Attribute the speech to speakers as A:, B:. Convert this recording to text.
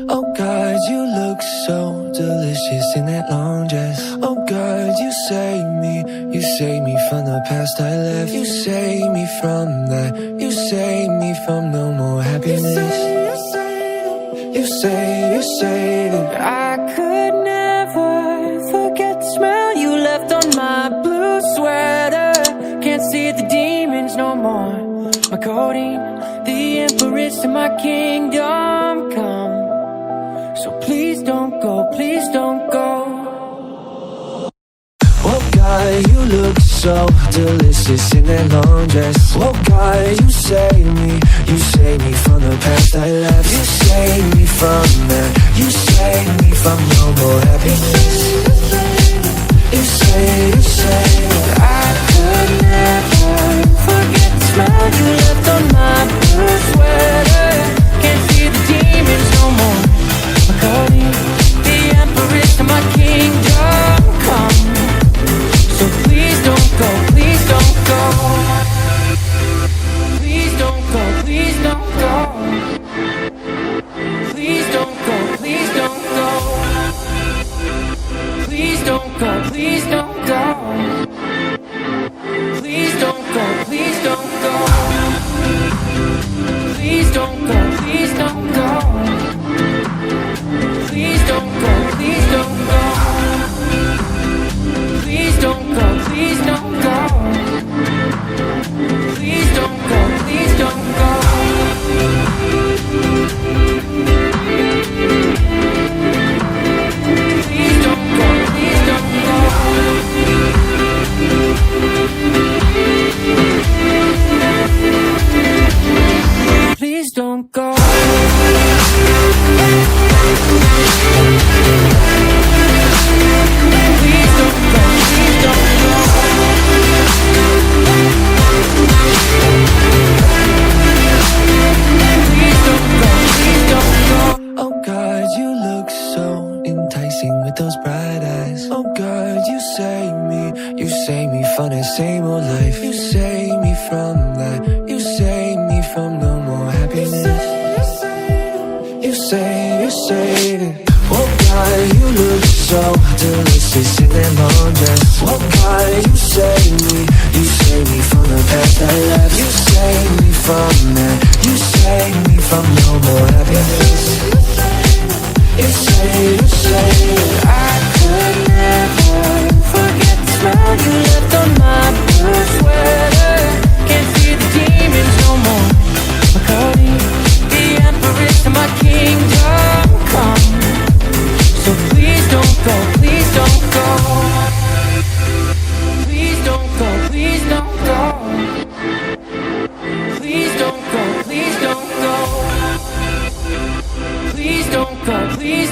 A: Oh God, you look so delicious in that long dress. Oh God, you save me from the past I left. You save me from that, you save me from no more happiness. You say that I could never forget the smell you left on my blue sweater. Can't see the demons no more. My codeine, the empress of my kingdom come. So please don't go, please don't go. Oh God, you look so delicious in that long dress. Oh God, you save me from the past I left. You save me from that, you save me from no more happiness. You say that I could never forget the smell you left on my blue sweater. Can't see the demons no more. My codeine, the empress of my kingdom come. So please don't go, please don't go. Please don't go, please don't go. Please don't go, please don't go. Please don't go, please don't go. Please don't go, please don't go. Please don't go, please don't go. Please don't go, please don't go. Please don't go, please don't go. Please don't go, please don't go. Please don't go, please don't go. Please don't go. With those bright eyes. Oh God, you save me from the same old life. You save me from that, you save me from no more happiness. You say that. Oh God, you look so delicious in that long dress. Oh God, you save me from the past I left. You save me from that, you save me from no more happiness. You say that I could never forget the smell you left on my blue sweater. Can't see the demons no more. My codeine, the empress of my kingdom come. So please don't go, please don't go. Please don't go, please don't go. Please don't go, please don't go. Please don't go, please.